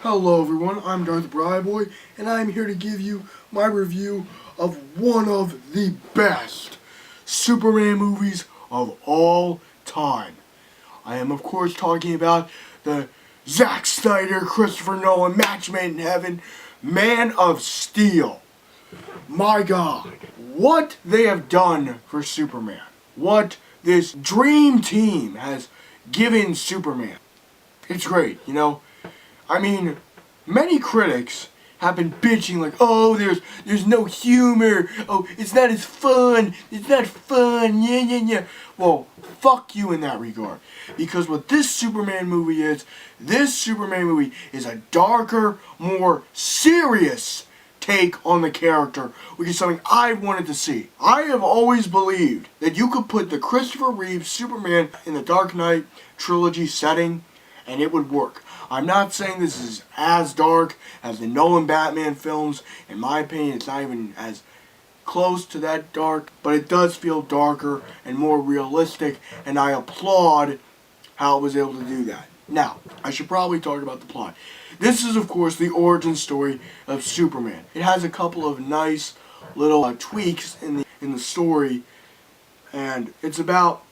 Hello everyone, I'm Darth Bryboy, and I'm here to give you my review of one of the best Superman movies of all time. I am of course talking about the Zack Snyder, Christopher Nolan match made in heaven, Man of Steel. My God, what they have done for Superman. What this dream team has given Superman. It's great, you know. I mean, many critics have been bitching like, oh, there's no humor. Oh, it's not as fun. It's not fun. Yeah. Well, fuck you in that regard. Because what this Superman movie is a darker, more serious take on the character, which is something I wanted to see. I have always believed that you could put the Christopher Reeve Superman in the Dark Knight trilogy setting and it would work. I'm not saying this is as dark as the Nolan Batman films. In my opinion, it's not even as close to that dark, but it does feel darker and more realistic, and I applaud how it was able to do that. Now, I should probably talk about the plot. This is, of course, the origin story of Superman. It has a couple of nice little tweaks in the story, and it's about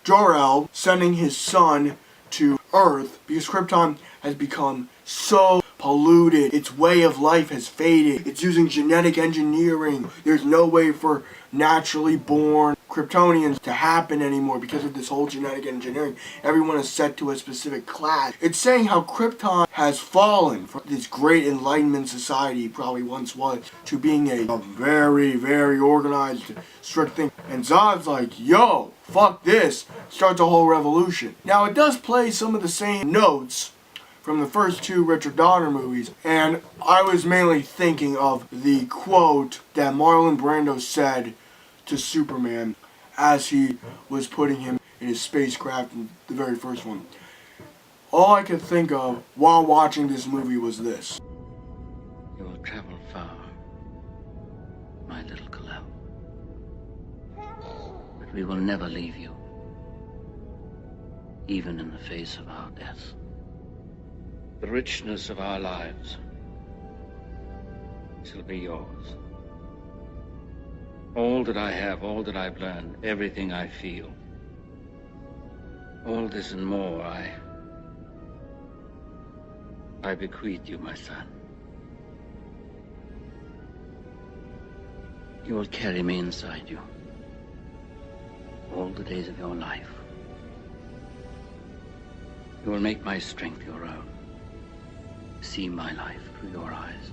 Jor-El sending his son to Earth because Krypton has become so polluted. Its way of life has faded. It's using genetic engineering. There's no way for naturally born Kryptonians to happen anymore because of this whole genetic engineering. Everyone is set to a specific class. It's saying how Krypton has fallen from this great Enlightenment society probably once was to being a very, very organized, strict thing. And Zod's like, yo, fuck this. Starts a whole revolution. Now it does play some of the same notes from the first two Richard Donner movies, and I was mainly thinking of the quote that Marlon Brando said to Superman as he was putting him in his spacecraft in the very first one. All I could think of while watching this movie was this. You will travel far, my little Kal-El. But we will never leave you, even in the face of our death. The richness of our lives shall be yours. All that I have, all that I've learned, everything I feel, all this and more I bequeath you, my son. You will carry me inside you all the days of your life. You will make my strength your own. See my life through your eyes,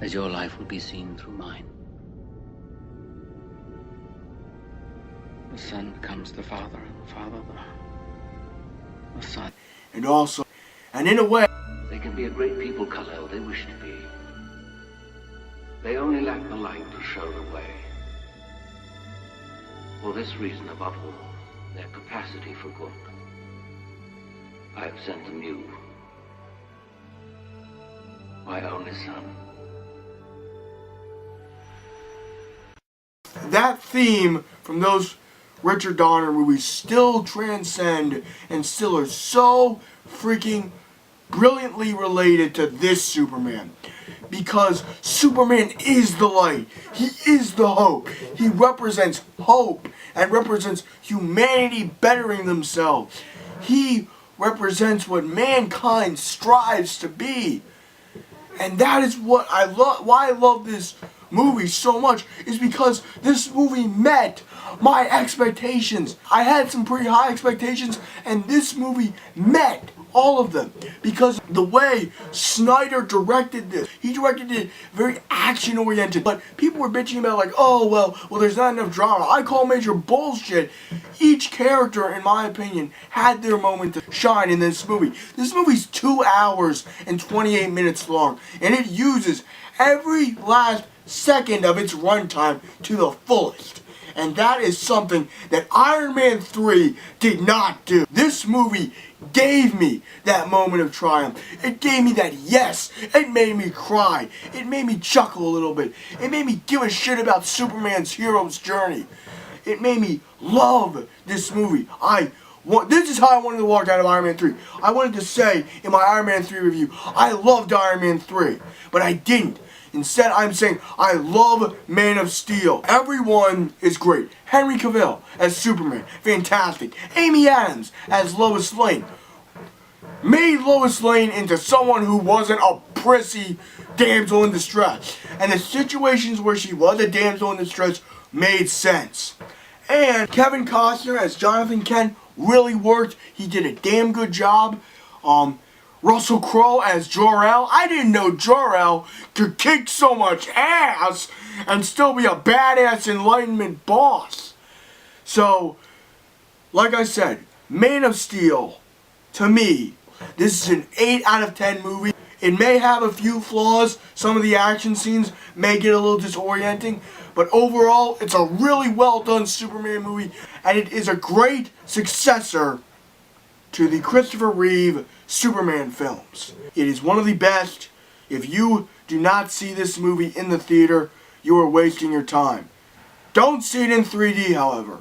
as your life will be seen through mine. The son becomes the father, and the father the son. And in a way, They can be a great people, Kal-El. They wish to be. They only lack the light to show the way. For this reason, above all, their capacity for good, I have sent them you, my only son. that theme from those Richard Donner movies still transcend and still are so freaking brilliantly related to this Superman. Because Superman is the light. He is the hope. He represents hope and represents humanity bettering themselves. He represents what mankind strives to be. And that is what I love. Why I love this movie so much is because this movie met my expectations. I had some pretty high expectations, and this movie met all of them because the way Snyder directed this, he directed it very action oriented, but people were bitching about like, oh well there's not enough drama. I call major bullshit. Each character, in my opinion, had their moment to shine in this movie. This movie's 2 hours and 28 minutes long, and it uses every last second of its runtime to the fullest. And that is something that Iron Man 3 did not do. This movie gave me that moment of triumph. It gave me that yes. It made me cry. It made me chuckle a little bit. It made me give a shit about Superman's hero's journey. It made me love this movie. I This is how I wanted to walk out of Iron Man 3. I wanted to say in my Iron Man 3 review, I loved Iron Man 3, but I didn't. Instead, I'm saying I love Man of Steel. Everyone is great. Henry Cavill as Superman, fantastic. Amy Adams as Lois Lane. Made Lois Lane into someone who wasn't a prissy damsel in distress. And the situations where she was a damsel in distress made sense. And Kevin Costner as Jonathan Kent really worked. He did a damn good job. Russell Crowe as Jor-El. I didn't know Jor-El could kick so much ass and still be a badass Enlightenment boss. So, like I said, Man of Steel, to me, this is an 8 out of 10 movie. It may have a few flaws. Some of the action scenes may get a little disorienting. But overall, it's a really well done Superman movie. And it is a great successor to the Christopher Reeve Superman films. It is one of the best. If you do not see this movie in the theater, you are wasting your time. Don't see it in 3D, however.